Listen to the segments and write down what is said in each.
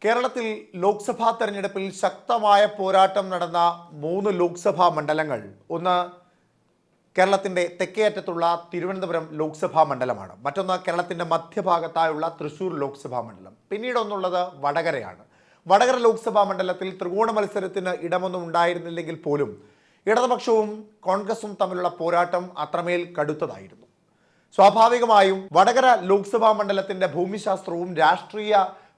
കേരളത്തിൽ ലോക്സഭാ തെരഞ്ഞെടുപ്പിൽ ശക്തമായ പോരാട്ടം നടന്ന 3 ലോക്സഭാ മണ്ഡലങ്ങൾ ഒന്ന് കേരളത്തിൻ്റെ തെക്കേയറ്റത്തുള്ള തിരുവനന്തപുരം ലോക്സഭാ മണ്ഡലമാണ്. മറ്റൊന്ന് കേരളത്തിൻ്റെ മധ്യഭാഗത്തായുള്ള തൃശ്ശൂർ ലോക്സഭാ മണ്ഡലം. പിന്നീട് ഒന്നുള്ളത് വടകരയാണ്. വടകര ലോക്സഭാ മണ്ഡലത്തിൽ ത്രികോണ മത്സരത്തിന് ഇടമൊന്നും ഉണ്ടായിരുന്നില്ലെങ്കിൽ പോലും ഇടതുപക്ഷവും കോൺഗ്രസും തമ്മിലുള്ള പോരാട്ടം അത്രമേൽ കടുത്തതായിരുന്നു. സ്വാഭാവികമായും വടകര ലോക്സഭാ മണ്ഡലത്തിൻ്റെ ഭൂമിശാസ്ത്രവും രാഷ്ട്രീയ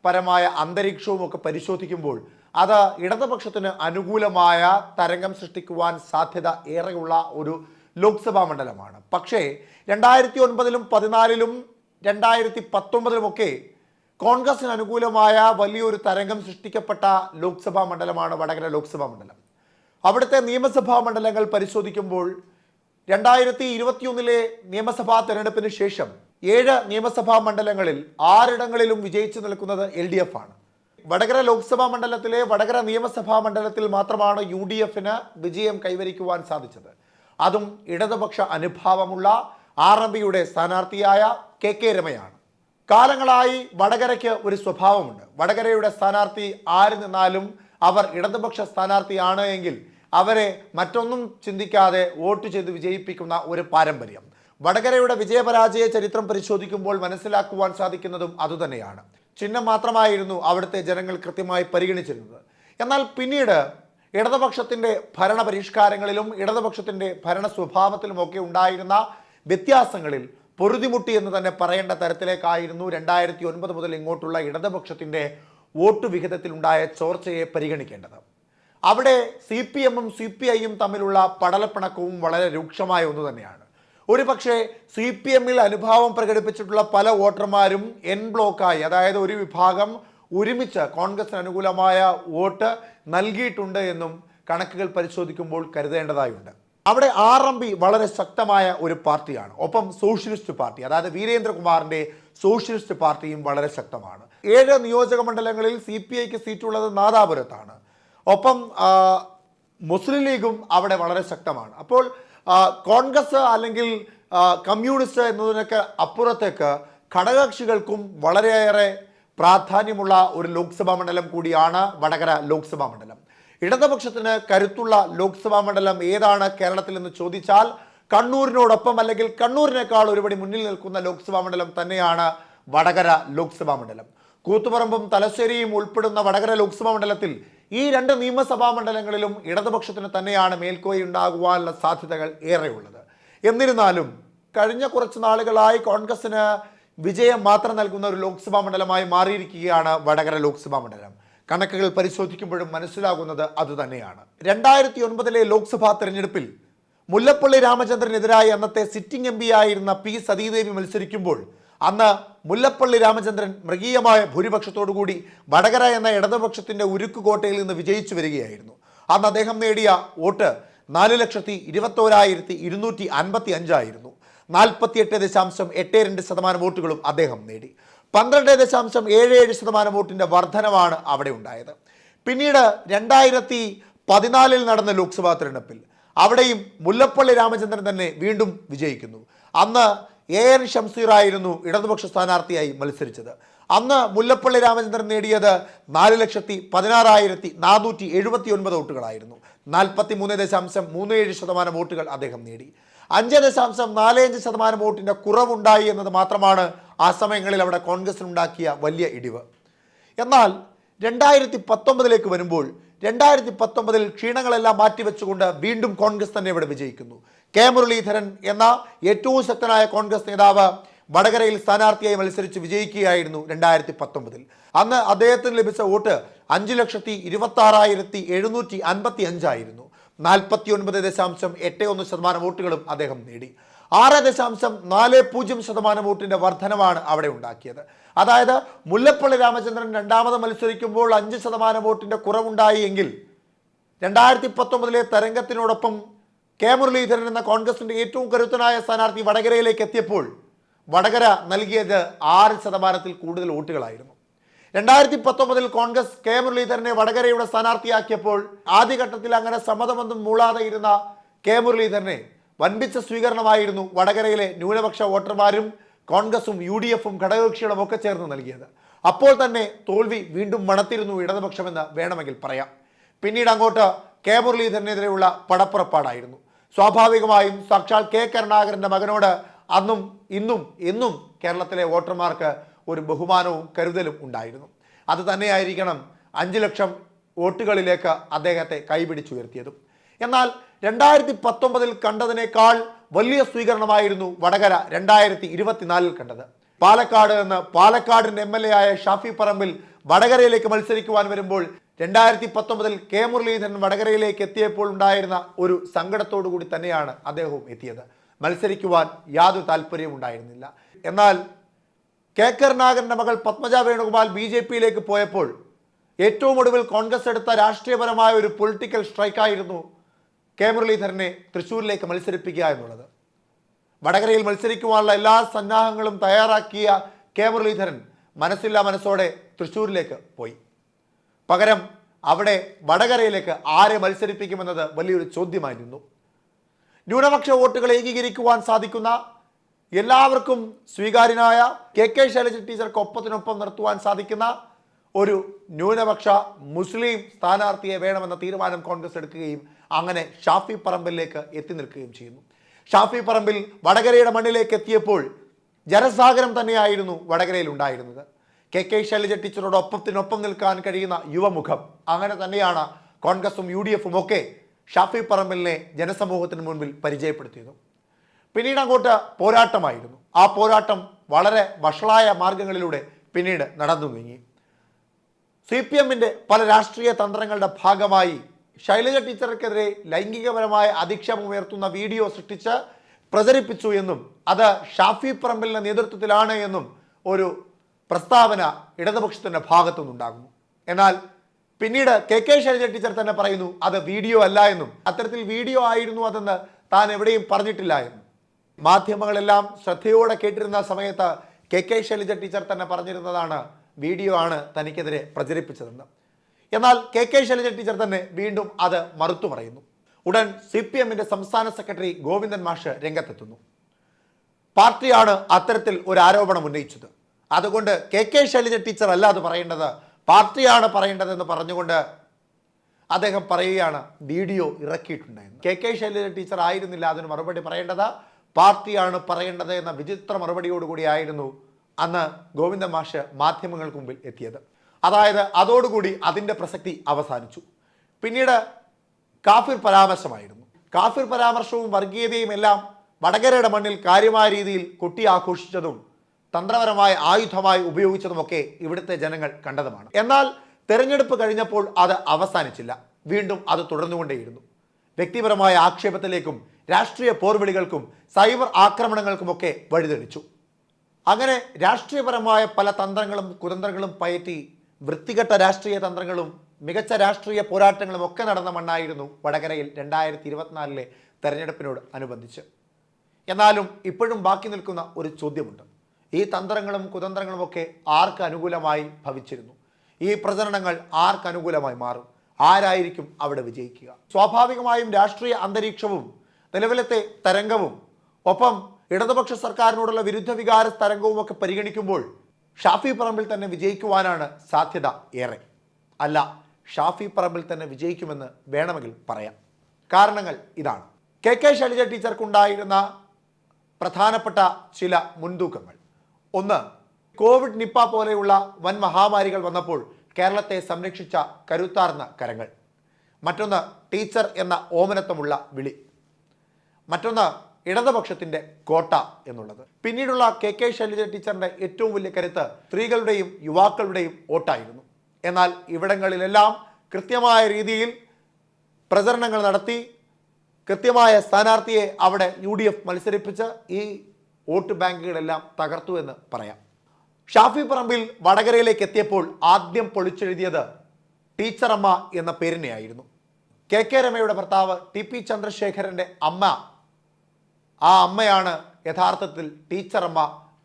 പരമായ അന്തരീക്ഷവും ഒക്കെ പരിശോധിക്കുമ്പോൾ അത് ഇടതുപക്ഷത്തിന് അനുകൂലമായ തരംഗം സൃഷ്ടിക്കുവാൻ സാധ്യത ഏറെയുള്ള ഒരു ലോക്സഭാ മണ്ഡലമാണ്. പക്ഷേ 2009-ലും 2014-ലും 2019-ലുമൊക്കെ കോൺഗ്രസിന് അനുകൂലമായ വലിയൊരു തരംഗം സൃഷ്ടിക്കപ്പെട്ട ലോക്സഭാ മണ്ഡലമാണ് വടകര ലോക്സഭാ മണ്ഡലം. അവിടുത്തെ നിയമസഭാ മണ്ഡലങ്ങൾ പരിശോധിക്കുമ്പോൾ 2021-ലെ നിയമസഭാ തെരഞ്ഞെടുപ്പിന് ശേഷം 7 നിയമസഭാ മണ്ഡലങ്ങളിൽ 6 ഇടങ്ങളിലും വിജയിച്ചു നിൽക്കുന്നത് LDF ആണ്. വടകര ലോക്സഭാ മണ്ഡലത്തിലെ വടകര നിയമസഭാ മണ്ഡലത്തിൽ മാത്രമാണ് UDFന് വിജയം കൈവരിക്കുവാൻ സാധിച്ചത്. അതും ഇടതുപക്ഷ അനുഭാവമുള്ള RMPയുടെ സ്ഥാനാർത്ഥിയായ KK രമയാണ്. കാലങ്ങളായി വടകരയ്ക്ക് ഒരു സ്വഭാവമുണ്ട്. വടകരയുടെ സ്ഥാനാർത്ഥി ആര് നിന്നാലും അവർ ഇടതുപക്ഷ സ്ഥാനാർത്ഥിയാണ് എങ്കിൽ അവരെ മറ്റൊന്നും ചിന്തിക്കാതെ വോട്ട് ചെയ്ത് വിജയിപ്പിക്കുന്ന ഒരു പാരമ്പര്യം. വടകരയുടെ വിജയപരാജയ ചരിത്രം പരിശോധിക്കുമ്പോൾ മനസ്സിലാക്കുവാൻ സാധിക്കുന്നതും അതുതന്നെയാണ്. ചിഹ്നം മാത്രമായിരുന്നു അവിടുത്തെ ജനങ്ങൾ കൃത്യമായി പരിഗണിച്ചിരുന്നത്. എന്നാൽ പിന്നീട് ഇടതുപക്ഷത്തിൻ്റെ ഭരണ പരിഷ്കാരങ്ങളിലും ഇടതുപക്ഷത്തിൻ്റെ ഭരണ സ്വഭാവത്തിലുമൊക്കെ ഉണ്ടായിരുന്ന വ്യത്യാസങ്ങളിൽ പൊറുതിമുട്ടി എന്ന് തന്നെ പറയേണ്ട തരത്തിലേക്കായിരുന്നു 2009 മുതൽ ഇങ്ങോട്ടുള്ള ഇടതുപക്ഷത്തിൻ്റെ വോട്ട് വിഹിതത്തിലുണ്ടായ ചോർച്ചയെ പരിഗണിക്കേണ്ടത്. അവിടെ CPM-ഉം CPI-യും തമ്മിലുള്ള പടലപ്പിണക്കവും വളരെ രൂക്ഷമായ ഒന്ന് തന്നെയാണ്. ഒരു പക്ഷേ CPM-ൽ അനുഭാവം പ്രകടിപ്പിച്ചിട്ടുള്ള പല വോട്ടർമാരും എൻ ബ്ലോക്കായി, അതായത് ഒരു വിഭാഗം ഒരുമിച്ച് കോൺഗ്രസിന് അനുകൂലമായ വോട്ട് നൽകിയിട്ടുണ്ട് എന്നും കണക്കുകൾ പരിശോധിക്കുമ്പോൾ കരുതേണ്ടതായുണ്ട്. അവിടെ RMP വളരെ ശക്തമായ ഒരു പാർട്ടിയാണ്. ഒപ്പം സോഷ്യലിസ്റ്റ് പാർട്ടി, അതായത് വീരേന്ദ്രകുമാറിൻ്റെ സോഷ്യലിസ്റ്റ് പാർട്ടിയും വളരെ ശക്തമാണ്. 7 നിയോജക മണ്ഡലങ്ങളിൽ CPIക്ക് സീറ്റുള്ളത് നാദാപുരത്താണ്. ഒപ്പം മുസ്ലിം ലീഗും അവിടെ വളരെ ശക്തമാണ്. അപ്പോൾ കോൺഗ്രസ് അല്ലെങ്കിൽ കമ്മ്യൂണിസ്റ്റ് എന്നതിനൊക്കെ അപ്പുറത്തേക്ക് ഘടകകക്ഷികൾക്കും വളരെയേറെ പ്രാധാന്യമുള്ള ഒരു ലോക്സഭാ മണ്ഡലം കൂടിയാണ് വടകര ലോക്സഭാ മണ്ഡലം. ഇടതുപക്ഷത്തിന് കരുത്തുള്ള ലോക്സഭാ മണ്ഡലം ഏതാണ് കേരളത്തിൽ എന്ന് ചോദിച്ചാൽ കണ്ണൂരിനോടൊപ്പം അല്ലെങ്കിൽ കണ്ണൂരിനേക്കാൾ ഒരുപടി മുന്നിൽ നിൽക്കുന്ന ലോക്സഭാ മണ്ഡലം തന്നെയാണ് വടകര ലോക്സഭാ മണ്ഡലം. കൂത്തുപറമ്പും തലശ്ശേരിയും ഉൾപ്പെടുന്ന വടകര ലോക്സഭാ മണ്ഡലത്തിൽ ഈ 2 നിയമസഭാ മണ്ഡലങ്ങളിലും ഇടതുപക്ഷത്തിന് തന്നെയാണ് മേൽക്കോയി ഉണ്ടാകുവാനുള്ള സാധ്യതകൾ ഏറെയുള്ളത്. എന്നിരുന്നാലും കഴിഞ്ഞ കുറച്ച് നാളുകളായി കോൺഗ്രസിന് വിജയം മാത്രം നൽകുന്ന ഒരു ലോക്സഭാ മണ്ഡലമായി മാറിയിരിക്കുകയാണ് വടകര ലോക്സഭാ മണ്ഡലം. കണക്കുകൾ പരിശോധിക്കുമ്പോഴും മനസ്സിലാകുന്നത് അതുതന്നെയാണ്. 2009-ലെ ലോക്സഭാ തെരഞ്ഞെടുപ്പിൽ മുല്ലപ്പള്ളി രാമചന്ദ്രനെതിരായി അന്നത്തെ സിറ്റിംഗ് MP ആയിരുന്ന P സതീദേവി മത്സരിക്കുമ്പോൾ അന്ന് മുല്ലപ്പള്ളി രാമചന്ദ്രൻ മൃഗീയമായ ഭൂരിപക്ഷത്തോടുകൂടി വടകര എന്ന ഇടതുപക്ഷത്തിൻ്റെ ഉരുക്കുകോട്ടയിൽ നിന്ന് വിജയിച്ചു വരികയായിരുന്നു. അന്ന് അദ്ദേഹം നേടിയ വോട്ട് 4,21,255 ആയിരുന്നു. 48.82% വോട്ടുകളും അദ്ദേഹം നേടി. 12.77% വോട്ടിൻ്റെ വർധനമാണ് അവിടെ ഉണ്ടായത്. പിന്നീട് 2014-ൽ നടന്ന ലോക്സഭാ തെരഞ്ഞെടുപ്പിൽ അവിടെയും മുല്ലപ്പള്ളി രാമചന്ദ്രൻ തന്നെ വീണ്ടും വിജയിക്കുന്നു. അന്ന് AN ഷംസീർ ആയിരുന്നു ഇടതുപക്ഷ സ്ഥാനാർത്ഥിയായി മത്സരിച്ചത്. അന്ന് മുല്ലപ്പള്ളി രാമചന്ദ്രൻ നേടിയത് 4,16,479 വോട്ടുകളായിരുന്നു. 43.37% വോട്ടുകൾ അദ്ദേഹം നേടി. 5.45% വോട്ടിൻ്റെ കുറവുണ്ടായി എന്നത് മാത്രമാണ് ആ സമയങ്ങളിൽ അവിടെ കോൺഗ്രസിനുണ്ടാക്കിയ വലിയ ഇടിവ്. എന്നാൽ 2019-ലേക്ക് വരുമ്പോൾ 2019-ൽ ക്ഷീണങ്ങളെല്ലാം മാറ്റിവെച്ചുകൊണ്ട് വീണ്ടും കോൺഗ്രസ് തന്നെ ഇവിടെ വിജയിക്കുന്നു. K മുരളീധരൻ എന്ന ഏറ്റവും ശക്തനായ കോൺഗ്രസ് നേതാവ് വടകരയിൽ സ്ഥാനാർത്ഥിയായി മത്സരിച്ച് വിജയിക്കുകയായിരുന്നു 2019-ൽ. അന്ന് അദ്ദേഹത്തിന് ലഭിച്ച വോട്ട് 5,26,755 ആയിരുന്നു. 49.81% വോട്ടുകളും അദ്ദേഹം നേടി. 6.40% വോട്ടിൻ്റെ വർധനമാണ് അവിടെ ഉണ്ടാക്കിയത്. അതായത് മുല്ലപ്പള്ളി രാമചന്ദ്രൻ രണ്ടാമത് മത്സരിക്കുമ്പോൾ 5% വോട്ടിൻ്റെ കുറവുണ്ടായി എങ്കിൽ 2019-ലെ തരംഗത്തിനോടൊപ്പം K മുരളീധരൻ എന്ന കോൺഗ്രസിൻ്റെ ഏറ്റവും കരുത്തനായ സ്ഥാനാർത്ഥി വടകരയിലേക്ക് എത്തിയപ്പോൾ വടകര നൽകിയത് 6% കൂടുതൽ വോട്ടുകളായിരുന്നു. 2019-ൽ കോൺഗ്രസ് K മുരളീധരനെ വടകരയുടെ സ്ഥാനാർത്ഥിയാക്കിയപ്പോൾ ആദ്യഘട്ടത്തിൽ അങ്ങനെ സമ്മതമൊന്നും മൂളാതെ ഇരുന്ന K മുരളീധരനെ വൻപിച്ച സ്വീകരണമായിരുന്നു വടകരയിലെ ന്യൂനപക്ഷ വോട്ടർമാരും കോൺഗ്രസും UDF-ഉം ഘടകകക്ഷികളും ഒക്കെ ചേർന്ന് നൽകിയത്. അപ്പോൾ തന്നെ തോൽവി വീണ്ടും മണത്തിരുന്നു ഇടതുപക്ഷമെന്ന് വേണമെങ്കിൽ പറയാം. പിന്നീട് അങ്ങോട്ട് കെ മുരളീധരനെതിരെയുള്ള പടപ്പുറപ്പാടായിരുന്നു. സ്വാഭാവികമായും സാക്ഷാൽ കെ കരുണാകരന്റെ മകനോട് അന്നും ഇന്നും എന്നും കേരളത്തിലെ വോട്ടർമാർക്ക് ഒരു ബഹുമാനവും കരുതലും ഉണ്ടായിരുന്നു. അത് തന്നെയായിരിക്കണം 5 ലക്ഷം വോട്ടുകളിലേക്ക് അദ്ദേഹത്തെ കൈപിടിച്ചുയർത്തിയതും. എന്നാൽ 2019 കണ്ടതിനേക്കാൾ വലിയ സ്വീകരണമായിരുന്നു വടകര 2024 കണ്ടത്. പാലക്കാട് നിന്ന് പാലക്കാടിന്റെ MLA ആയ ഷാഫി പറമ്പിൽ വടകരയിലേക്ക് മത്സരിക്കുവാൻ വരുമ്പോൾ 2019 കെ മുരളീധരൻ വടകരയിലേക്ക് എത്തിയപ്പോൾ ഉണ്ടായിരുന്ന ഒരു സങ്കടത്തോടു കൂടി തന്നെയാണ് അദ്ദേഹവും എത്തിയത്. മത്സരിക്കുവാൻ യാതൊരു താല്പര്യവും ഉണ്ടായിരുന്നില്ല. എന്നാൽ കെ കരുണാകരന്റെ മകൾ പത്മജ വേണുഗോപാൽ BJPയിലേക്ക് പോയപ്പോൾ ഏറ്റവും ഒടുവിൽ കോൺഗ്രസ് എടുത്ത രാഷ്ട്രീയപരമായ ഒരു പൊളിറ്റിക്കൽ സ്ട്രൈക്കായിരുന്നു കെ മുരളീധരനെ തൃശ്ശൂരിലേക്ക് മത്സരിപ്പിക്കുക എന്നുള്ളത്. വടകരയിൽ മത്സരിക്കുവാനുള്ള എല്ലാ സന്നാഹങ്ങളും തയ്യാറാക്കിയ കെ മുരളീധരൻ മനസ്സില്ലാ മനസ്സോടെ തൃശ്ശൂരിലേക്ക് പോയി. പകരം അവിടെ വടകരയിലേക്ക് ആരെ മത്സരിപ്പിക്കുമെന്നത് വലിയൊരു ചോദ്യമായിരുന്നു. ന്യൂനപക്ഷ വോട്ടുകൾ ഏകീകരിക്കുവാൻ സാധിക്കുന്ന, എല്ലാവർക്കും സ്വീകാര്യനായ കെ ശൈലജ ടീച്ചർക്ക് ഒപ്പത്തിനൊപ്പം നിർത്തുവാൻ സാധിക്കുന്ന ഒരു ന്യൂനപക്ഷ മുസ്ലിം സ്ഥാനാർത്ഥിയെ വേണമെന്ന തീരുമാനം കോൺഗ്രസ് എടുക്കുകയും അങ്ങനെ ഷാഫി പറമ്പിലേക്ക് എത്തി നിൽക്കുകയും ചെയ്യുന്നു. ഷാഫി പറമ്പിൽ വടകരയുടെ മണ്ണിലേക്ക് എത്തിയപ്പോൾ ജനസാഗരം തന്നെയായിരുന്നു വടകരയിൽ ഉണ്ടായിരുന്നത്. കെ ശൈലജ ടീച്ചറോട് ഒപ്പത്തിനൊപ്പം നിൽക്കാൻ കഴിയുന്ന യുവമുഖം. അങ്ങനെ തന്നെയാണ് കോൺഗ്രസും UDFും ഒക്കെ ഷാഫി പറമ്പിലിനെ ജനസമൂഹത്തിന് മുൻപിൽ പരിചയപ്പെടുത്തിയത്. പിന്നീട് അങ്ങോട്ട് പോരാട്ടമായിരുന്നു. ആ പോരാട്ടം വളരെ വഷളായ മാർഗങ്ങളിലൂടെ പിന്നീട് നടന്നു നീങ്ങി. CPMന്റെ പല രാഷ്ട്രീയ തന്ത്രങ്ങളുടെ ഭാഗമായി ശൈലജ ടീച്ചർക്കെതിരെ ലൈംഗികപരമായ അധിക്ഷേപം ഉയർത്തുന്ന വീഡിയോ സൃഷ്ടിച്ച് പ്രചരിപ്പിച്ചു എന്നും അത് ഷാഫി പറമ്പിലിന്റെ നേതൃത്വത്തിലാണ് എന്നും ഒരു പ്രസ്താവന ഇടതുപക്ഷത്തിന്റെ ഭാഗത്തുനിന്നുണ്ടാകുന്നു. എന്നാൽ പിന്നീട് കെ ശൈലജ ടീച്ചർ തന്നെ പറയുന്നു അത് വീഡിയോ അല്ല എന്നും, അത്തരത്തിൽ വീഡിയോ ആയിരുന്നു അതെന്ന് താൻ എവിടെയും പറഞ്ഞിട്ടില്ല എന്നും. മാധ്യമങ്ങളെല്ലാം ശ്രദ്ധയോടെ കേട്ടിരുന്ന സമയത്ത് കെ ശൈലജ ടീച്ചർ തന്നെ പറഞ്ഞിരുന്നതാണ് വീഡിയോ ആണ് തനിക്കെതിരെ പ്രചരിപ്പിച്ചതെന്ന്. എന്നാൽ കെ ശൈലജ ടീച്ചർ തന്നെ വീണ്ടും അത് മറുത്തു പറയുന്നു. ഉടൻ CPMന്റെ സംസ്ഥാന സെക്രട്ടറി ഗോവിന്ദൻ മാഷ് രംഗത്തെത്തുന്നു. പാർട്ടിയാണ് അത്തരത്തിൽ ഒരു ആരോപണം ഉന്നയിച്ചത്, അതുകൊണ്ട് കെ ശൈലജ ടീച്ചർ അല്ല അത് പറയേണ്ടത്, പാർട്ടിയാണ് പറയേണ്ടതെന്ന് പറഞ്ഞുകൊണ്ട് അദ്ദേഹം പറയുകയാണ് വീഡിയോ ഇറക്കിയിട്ടുണ്ടായിരുന്നു. കെ ശൈലജ ടീച്ചർ ആയിരുന്നില്ല അതിന് മറുപടി പറയേണ്ടത്, പാർട്ടിയാണ് പറയേണ്ടത് എന്ന വിചിത്ര മറുപടിയോടുകൂടിയായിരുന്നു അന്ന് ഗോവിന്ദ മാഷ് മാധ്യമങ്ങൾക്ക് മുമ്പിൽ എത്തിയത്. അതായത് അതോടുകൂടി അതിൻ്റെ പ്രസക്തി അവസാനിച്ചു. പിന്നീട് കാഫിർ പരാമർശമായിരുന്നു. കാഫിർ പരാമർശവും വർഗീയതയും എല്ലാം വടകരയുടെ മണ്ണിൽ കാര്യമായ രീതിയിൽ കൊട്ടി ആഘോഷിച്ചതും തന്ത്രപരമായ ആയുധമായി ഉപയോഗിച്ചതുമൊക്കെ ഇവിടുത്തെ ജനങ്ങൾ കണ്ടതുമാണ്. എന്നാൽ തെരഞ്ഞെടുപ്പ് കഴിഞ്ഞപ്പോൾ അത് അവസാനിച്ചില്ല, വീണ്ടും അത് തുടർന്നുകൊണ്ടേയിരുന്നു. വ്യക്തിപരമായ ആക്ഷേപത്തിലേക്കും രാഷ്ട്രീയ പോർവിളികൾക്കും സൈബർ ആക്രമണങ്ങൾക്കുമൊക്കെ വഴിതെളിച്ചു. അങ്ങനെ രാഷ്ട്രീയപരമായ പല തന്ത്രങ്ങളും കുതന്ത്രങ്ങളും പയറ്റി വൃത്തികെട്ട രാഷ്ട്രീയ തന്ത്രങ്ങളും മികച്ച രാഷ്ട്രീയ പോരാട്ടങ്ങളും ഒക്കെ നടന്ന മണ്ണായിരുന്നു വടകരയിൽ 2024 തെരഞ്ഞെടുപ്പിനോട് അനുബന്ധിച്ച്. എന്നാലും ഇപ്പോഴും ബാക്കി നിൽക്കുന്ന ഒരു ചോദ്യമുണ്ട്. ഈ തന്ത്രങ്ങളും കുതന്ത്രങ്ങളും ഒക്കെ ആർക്ക് അനുകൂലമായി ഭവിച്ചിരുന്നു? ഈ പ്രചരണങ്ങൾ ആർക്ക് അനുകൂലമായി മാറും? ആരായിരിക്കും അവിടെ വിജയിക്കുക? സ്വാഭാവികമായും രാഷ്ട്രീയ അന്തരീക്ഷവും നിലവിലത്തെ തരംഗവും ഒപ്പം ഇടതുപക്ഷ സർക്കാരിനോടുള്ള വിരുദ്ധ വികാര തരംഗവും ഒക്കെ പരിഗണിക്കുമ്പോൾ ഷാഫി പറമ്പിൽ തന്നെ വിജയിക്കുവാനാണ് സാധ്യത ഏറെ. അല്ല, ഷാഫി പറമ്പിൽ തന്നെ വിജയിക്കുമെന്ന് വേണമെങ്കിൽ പറയാം. കാരണങ്ങൾ ഇതാണ്. കെ ശൈലജ ടീച്ചർക്കുണ്ടായിരുന്ന പ്രധാനപ്പെട്ട ചില മുൻതൂക്കങ്ങൾ. ഒന്ന്, കോവിഡ്, നിപ്പ പോലെയുള്ള വൻ മഹാമാരികൾ വന്നപ്പോൾ കേരളത്തെ സംരക്ഷിച്ച കരുത്താർന്ന കരങ്ങൾ. മറ്റൊന്ന്, ടീച്ചർ എന്ന ഓമനത്വമുള്ള വിളി. മറ്റൊന്ന്, ഇടതുപക്ഷത്തിൻ്റെ കോട്ട എന്നുള്ളത്. പിന്നീടുള്ള കെ ശൈലജ ടീച്ചറിൻ്റെ ഏറ്റവും വലിയ കരുത്ത് സ്ത്രീകളുടെയും യുവാക്കളുടെയും വോട്ടായിരുന്നു. എന്നാൽ ഇവിടങ്ങളിലെല്ലാം കൃത്യമായ രീതിയിൽ പ്രചരണങ്ങൾ നടത്തി കൃത്യമായ സ്ഥാനാർത്ഥിയെ അവിടെ UDF മത്സരിപ്പിച്ച് ഈ വോട്ട് ബാങ്കുകളെല്ലാം തകർത്തു എന്ന് പറയാം. ഷാഫി പറമ്പിൽ വടകരയിലേക്ക് എത്തിയപ്പോൾ ആദ്യം പൊളിച്ചെഴുതിയത് ടീച്ചറമ്മ എന്ന പേരിനെയായിരുന്നു. കെ രമയുടെ ഭർത്താവ് TP ചന്ദ്രശേഖരൻ്റെ അമ്മ, ആ അമ്മയാണ് യഥാർത്ഥത്തിൽ ടീച്ചറമ്മ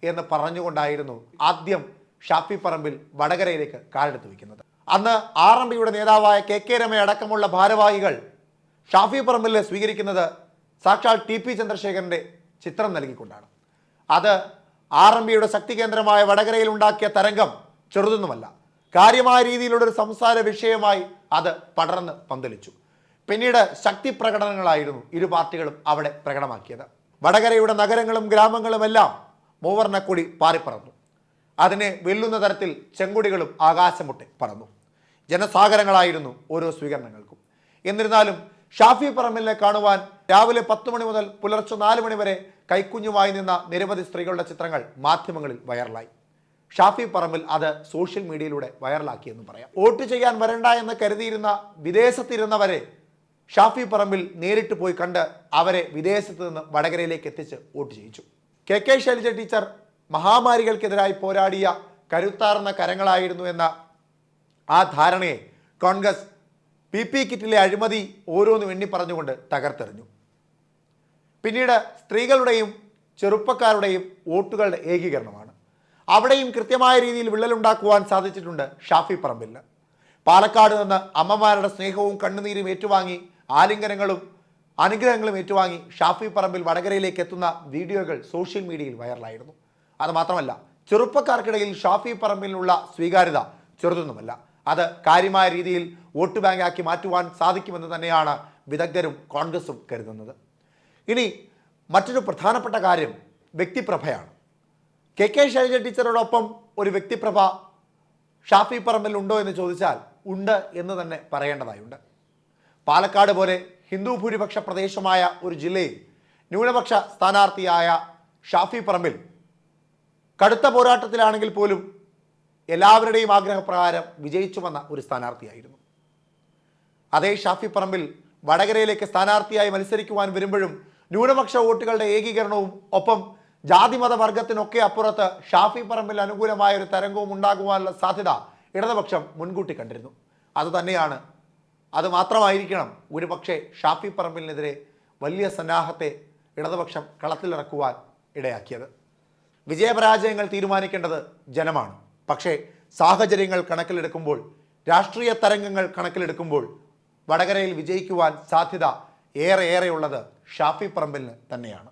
എന്ന് പറഞ്ഞുകൊണ്ടായിരുന്നു ആദ്യം ഷാഫി പറമ്പിൽ വടകരയിലേക്ക് കാലെടുത്ത് വയ്ക്കുന്നത്. അന്ന് RMPയുടെ നേതാവായ കെ രമ അടക്കമുള്ള ഭാരവാഹികൾ ഷാഫി പറമ്പിലിനെ സ്വീകരിക്കുന്നത് സാക്ഷാൽ TP ചന്ദ്രശേഖരൻ്റെ ചിത്രം നൽകിക്കൊണ്ടാണ്. അത് RMPയുടെ ശക്തി കേന്ദ്രമായ വടകരയിൽ ഉണ്ടാക്കിയ തരംഗം ചെറുതൊന്നുമല്ല. കാര്യമായ രീതിയിലുള്ള ഒരു സംസാര വിഷയമായി അത് പടർന്ന് പന്തലിച്ചു. പിന്നീട് ശക്തി പ്രകടനങ്ങളായിരുന്നു ഇരു പാർട്ടികളും അവിടെ പ്രകടമാക്കിയത്. വടകരയുടെ നഗരങ്ങളും ഗ്രാമങ്ങളുമെല്ലാം മൂവർണ്ണക്കൊടി പാറിപ്പറന്നു. അതിനെ വെല്ലുന്ന തരത്തിൽ ചെങ്കൊടികളും ആകാശമുട്ടെ പറന്നു. ജനസാഗരങ്ങളായിരുന്നു ഓരോ സ്വീകരണങ്ങൾക്കും. എന്നിരുന്നാലും ഷാഫി പറമ്പിലിനെ കാണുവാൻ രാവിലെ 10 മണി മുതൽ പുലർച്ചെ 4 മണി വരെ കൈക്കുഞ്ഞുമായി നിന്ന നിരവധി സ്ത്രീകളുടെ ചിത്രങ്ങൾ മാധ്യമങ്ങളിൽ വൈറലായി. ഷാഫി പറമ്പിൽ അത് സോഷ്യൽ മീഡിയയിലൂടെ വൈറലാക്കിയെന്ന് പറയാം. വോട്ട് ചെയ്യാൻ വരണ്ട എന്ന് കരുതിയിരുന്ന വിദേശത്തിരുന്നവരെ ഷാഫി പറമ്പിൽ നേരിട്ട് പോയി കണ്ട് അവരെ വിദേശത്ത് നിന്ന് വടകരയിലേക്ക് എത്തിച്ച് വോട്ട് ചെയ്യിച്ചു. കെ ശൈലജ ടീച്ചർ മഹാമാരികൾക്കെതിരായി പോരാടിയ കരുത്താർന്ന കരങ്ങളായിരുന്നു എന്ന ആ ധാരണയെ കോൺഗ്രസ് PP കിറ്റിലെ അഴിമതി ഓരോന്നും എണ്ണി പറഞ്ഞുകൊണ്ട് തകർത്തെറിഞ്ഞു. പിന്നീട് സ്ത്രീകളുടെയും ചെറുപ്പക്കാരുടെയും വോട്ടുകളുടെ ഏകീകരണമാണ്. അവിടെയും കൃത്യമായ രീതിയിൽ വിള്ളലുണ്ടാക്കുവാൻ സാധിച്ചിട്ടുണ്ട് ഷാഫി പറമ്പിലിന്. പാലക്കാട് നിന്ന് അമ്മമാരുടെ സ്നേഹവും കണ്ണുനീരും ഏറ്റുവാങ്ങി ആലിംഗനങ്ങളും അനുഗ്രഹങ്ങളും ഏറ്റുവാങ്ങി ഷാഫി പറമ്പിൽ വടകരയിലേക്ക് എത്തുന്ന വീഡിയോകൾ സോഷ്യൽ മീഡിയയിൽ വൈറലായിരുന്നു. അതുമാത്രമല്ല, ചെറുപ്പക്കാർക്കിടയിൽ ഷാഫി പറമ്പിലിനുള്ള സ്വീകാര്യത ചെറുതൊന്നുമല്ല. അത് കാര്യമായ രീതിയിൽ വോട്ട് ബാങ്കാക്കി മാറ്റുവാൻ സാധിക്കുമെന്ന് തന്നെയാണ് വിദഗ്ധരും കോൺഗ്രസും കരുതുന്നത്. ഇനി മറ്റൊരു പ്രധാനപ്പെട്ട കാര്യം വ്യക്തിപ്രഭയാണ്. കെ ശൈലജ ടീച്ചറോടൊപ്പം ഒരു വ്യക്തിപ്രഭ ഷാഫി പറമ്പിൽ ഉണ്ടോ എന്ന് ചോദിച്ചാൽ ഉണ്ട് എന്ന് തന്നെ പറയേണ്ടതായുണ്ട്. പാലക്കാട് പോലെ ഹിന്ദു ഭൂരിപക്ഷ പ്രദേശമായ ഒരു ജില്ലയിൽ ന്യൂനപക്ഷ സ്ഥാനാർത്ഥിയായ ഷാഫി പറമ്പിൽ കടുത്ത പോരാട്ടത്തിലാണെങ്കിൽ പോലും എല്ലാവരുടെയും ആഗ്രഹപ്രകാരം വിജയിച്ചു വന്ന ഒരു സ്ഥാനാർത്ഥിയായിരുന്നു. അതേ ഷാഫി പറമ്പിൽ വടകരയിലേക്ക് സ്ഥാനാർത്ഥിയായി മത്സരിക്കുവാൻ വരുമ്പോഴും ന്യൂനപക്ഷ വോട്ടുകളുടെ ഏകീകരണവും ഒപ്പം ജാതിമത വർഗത്തിനൊക്കെ അപ്പുറത്ത് ഷാഫി പറമ്പിൽ അനുകൂലമായ ഒരു തരംഗവും ഉണ്ടാകുവാനുള്ള സാധ്യത ഇടതുപക്ഷം മുൻകൂട്ടി കണ്ടിരുന്നു. അതുതന്നെയാണ്, അത് മാത്രമായിരിക്കണം ഒരുപക്ഷെ ഷാഫി പറമ്പിലിനെതിരെ വലിയ സന്നാഹത്തെ ഇടതുപക്ഷം കളത്തിലിറക്കുവാൻ ഇടയാക്കിയത്. വിജയപരാജയങ്ങൾ തീരുമാനിക്കേണ്ടത് ജനമാണ്. പക്ഷേ സാഹചര്യങ്ങൾ കണക്കിലെടുക്കുമ്പോൾ, രാഷ്ട്രീയ തരംഗങ്ങൾ കണക്കിലെടുക്കുമ്പോൾ വടകരയിൽ വിജയിക്കുവാൻ സാധ്യത ഏറെയുള്ളത് ഷാഫി പറമ്പിലിന് തന്നെയാണ്.